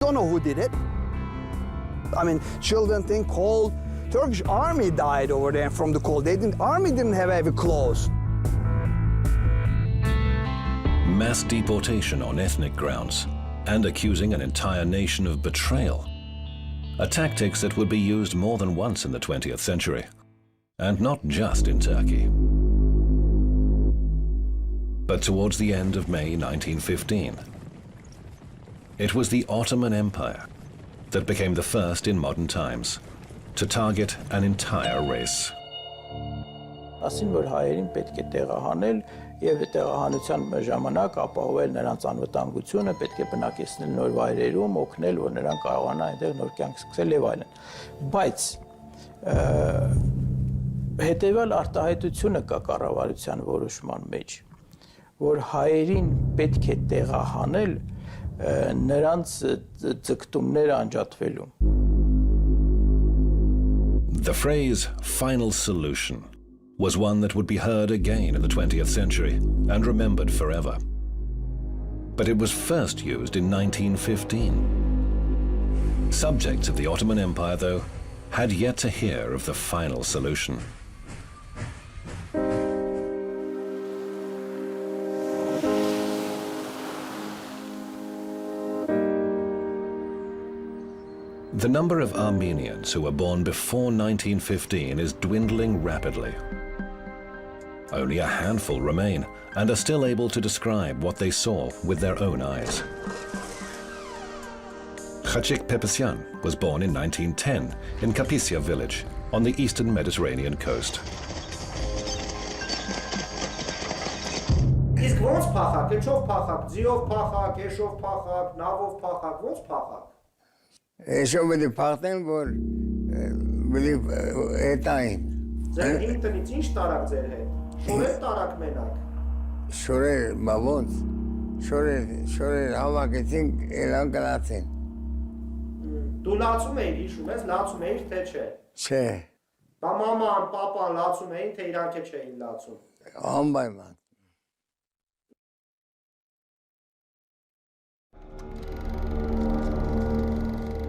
Don't know who did it. I mean, children think cold. Turkish army died over there from the cold. Army didn't have heavy clothes. Mass deportation on ethnic grounds and accusing an entire nation of betrayal are tactics that would be used more than once in the 20th century, and not just in Turkey. But towards the end of May 1915, it was the Ottoman Empire that became the first in modern times to target an entire race. Ասին որ հայերին պետք է տեղահանել եւ տեղահանության ժամանակ ապահովել նրանց անվտանգությունը, պետք է բնակեցնել նոր վայրերում, օգնել, որ նրանք կարողանան այնտեղ նոր կյանք սկսել եւ այլն։ Բայց հետեւյալ արտահայտությունը կա կառավարության որոշման մեջ, որ հայերին պետք է տեղահանել նրանց ձգտումները անջատվելու։ The phrase "final solution" was one that would be heard again in the 20th century and remembered forever. But it was first used in 1915. Subjects of the Ottoman Empire, though, had yet to hear of the final solution. The number of Armenians who were born before 1915 is dwindling rapidly. Only a handful remain and are still able to describe what they saw with their own eyes. Khachik Pepesyan was born in 1910 in Kapisia village on the eastern Mediterranean coast. Իսկ ոնց փախակ, ինչով փախակ, ձիով փախակ, էշով փախակ, նավով փախակ, ոնց փախակ։ Էշով պետք է փախտեն, որ հետային։ Ձեր հին տնից ինչ տարակ ձեր հետ։ Շորեր տարակ մենակ։ Շորեր, բա ոնց։ Շորեր հավաքեցինք, ելան գնացին։ Դու լացում էիր, հիշում ես, լացում էիր, թե չէ։ Չէ։ Բա մաման, պապան լացում էին, թե իրանք չէին լացում։ Անպայման։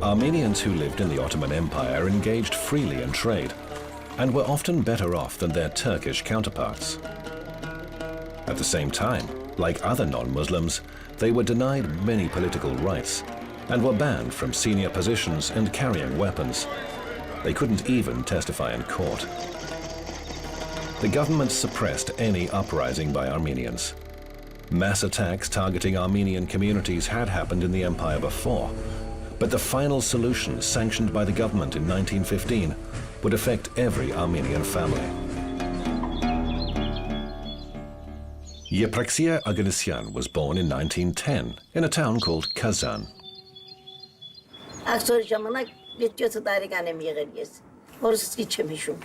Armenians who lived in the Ottoman Empire engaged freely in trade and were often better off than their Turkish counterparts. At the same time, like other non-Muslims, they were denied many political rights and were banned from senior positions and carrying weapons. They couldn't even testify in court. The government suppressed any uprising by Armenians. Mass attacks targeting Armenian communities had happened in the empire before, but the final solution sanctioned by the government in 1915 would affect every Armenian family. Yepraxia Aganesian was born in 1910 in a town called Kazan. Ակսորի ժամանակ 7 տարեկան եմ եղել ես, որս քիչ եմ հիշում։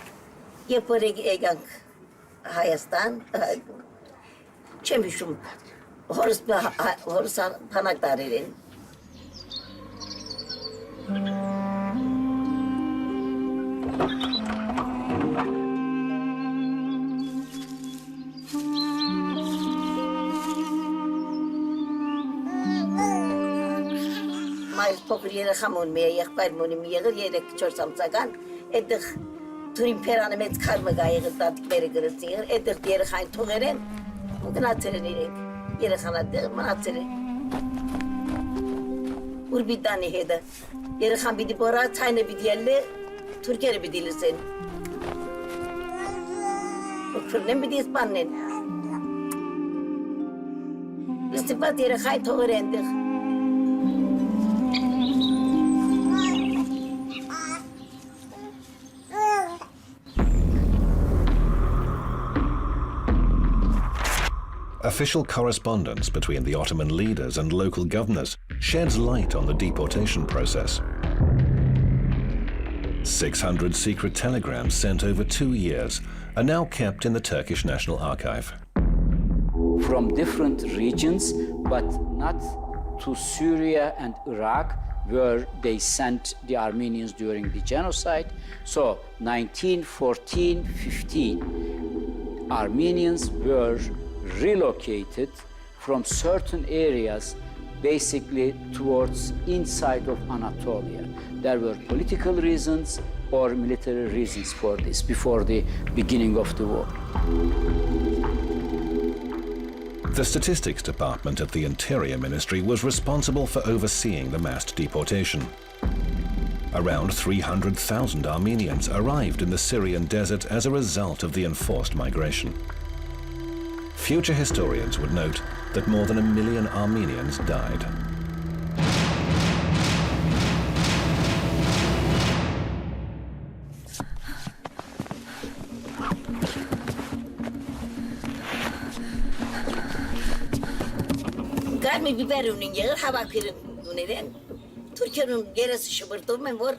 Երբ որ եկանք Հայաստան, չեմ հիշում, որս բանակ տարեր են։ Մայր փոքր երեխամ ունի, մի եղբայրմ ունի, մի եղել 3-4 ամսական, այդտեղ թուրին փերանը մեծ քարմը գա եղել տատիկները գրեցին, այդտեղ երեխային թողեր են, ու գնացել են իրենք, երեխան այդտեղ մնացել են։ Ուր բիտանի հետը, երեխան պիտի բորա, ցայնը պիտի ելլե, թուրքերը պիտի լսեն։ Ուքրնեն պիտի սպաննեն։ Լստիպատ երեխային թողեր են այդտեղ։ Official correspondence between the Ottoman leaders and local governors sheds light on the deportation process. 600 secret telegrams sent over 2 years are now kept in the Turkish National Archive. From different regions, but not to Syria and Iraq, where they sent the Armenians during the genocide. So 1914-15, Armenians were relocated from certain areas basically towards inside of Anatolia. There were political reasons or military reasons for this before the beginning of the war. The Statistics Department at the Interior Ministry was responsible for overseeing the mass deportation. Around 300,000 Armenians arrived in the Syrian desert as a result of the enforced migration. Future historians would note that more than 1 million Armenians died. Garmi biberunin yağır hava kırın duneren. Türkiye'nin gerisi şıbırdı mı var?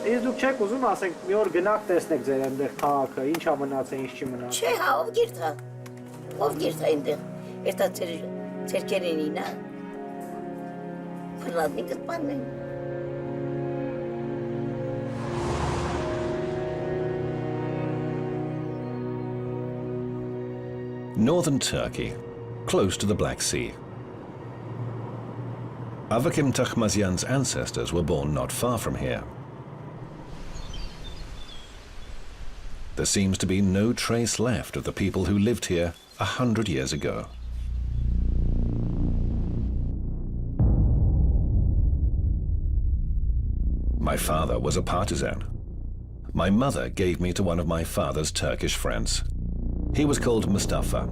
Իսկ դուք չեք ուզում ասենք մի օր գնաք տեսնեք ձեր այնտեղ քաղաքը, ինչ ա մնացել, ինչ չի մնացել։ Չէ, հա, ով գիրթա այնտեղ։ Էտա ցերկերենին է։ Ֆլադնի կտպանն են։ Northern Turkey, close to the Black Sea. Avakim Takhmazyan's ancestors were born not far from here. There seems to be no trace left of the people who lived here 100 years ago. My father was a partisan. My mother gave me to one of my father's Turkish friends. He was called Mustafa.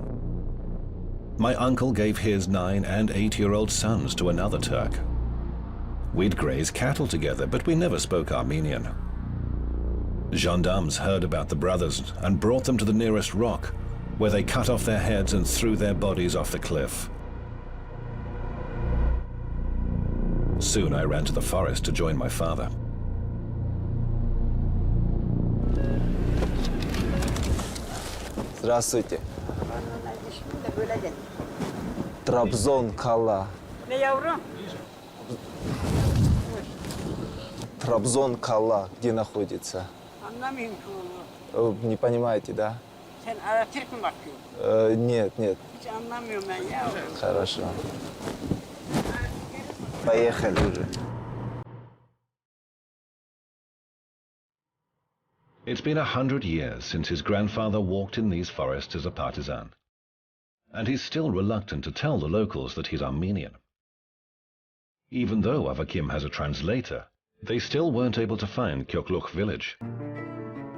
My uncle gave his 9- and 8-year-old sons to another Turk. We'd graze cattle together, but we never spoke Armenian. Gendarmes heard about the brothers and brought them to the nearest rock, where they cut off their heads and threw their bodies off the cliff. Soon I ran to the forest to join my father. Здравствуйте. Трабзон, Кала. Трабзон, Кала, где находится? Не понимаете, да? Нет. Хорошо. Поехали уже. It's been 100 years since his grandfather walked in these forests as a partisan. And he's still reluctant to tell the locals that he's Armenian. Even though Avakim has a translator, they still weren't able to find Kyokluk village.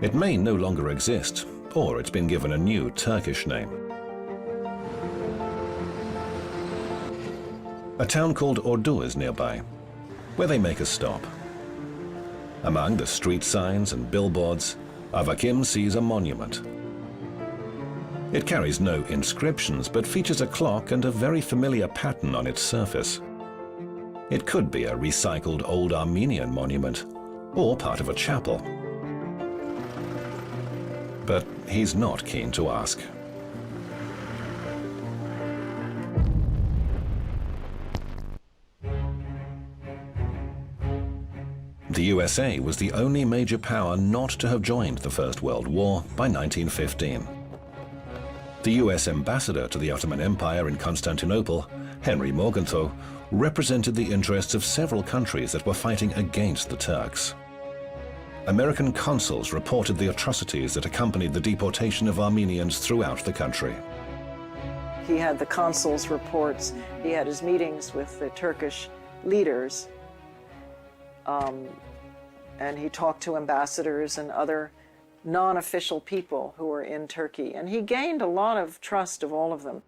It may no longer exist, or it's been given a new Turkish name. A town called Ordu is nearby, where they make a stop. Among the street signs and billboards, Avakim sees a monument. It carries no inscriptions, but features a clock and a very familiar pattern on its surface. It could be a recycled old Armenian monument, or part of a chapel. But he's not keen to ask. The USA was the only major power not to have joined the First World War by 1915. The US ambassador to the Ottoman Empire in Constantinople, Henry Morgenthau, represented the interests of several countries that were fighting against the Turks. American consuls reported the atrocities that accompanied the deportation of Armenians throughout the country. He had the consuls' reports, he had his meetings with the Turkish leaders, and he talked to ambassadors and other non-official people who were in Turkey, and he gained a lot of trust of all of them.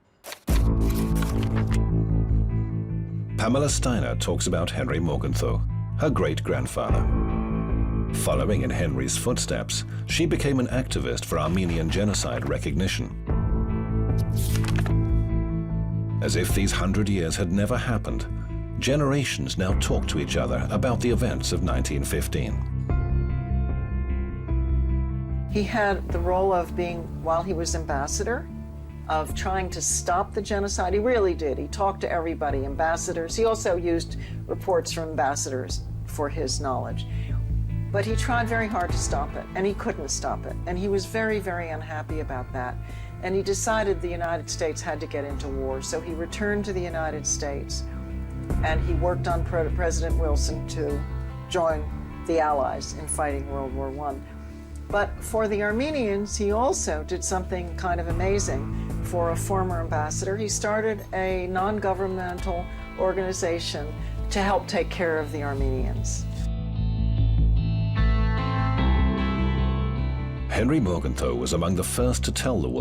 Pamela Steiner talks about Henry Morgenthau, her great-grandfather. Following in Henry's footsteps, she became an activist for Armenian genocide recognition. As if these 100 years had never happened, generations now talk to each other about the events of 1915. He had the role of being, while he was ambassador, of trying to stop the genocide. He really did. He talked to everybody, ambassadors. He also used reports from ambassadors for his knowledge. But he tried very hard to stop it, and he couldn't stop it. And he was very, very unhappy about that. And he decided the United States had to get into war. So he returned to the United States, and he worked on President Wilson to join the Allies in fighting World War I. But for the Armenians, he also did something kind of amazing. For a former ambassador, he started a non-governmental organization to help take care of the Armenians. Henry Morgenthau was among the first to tell the world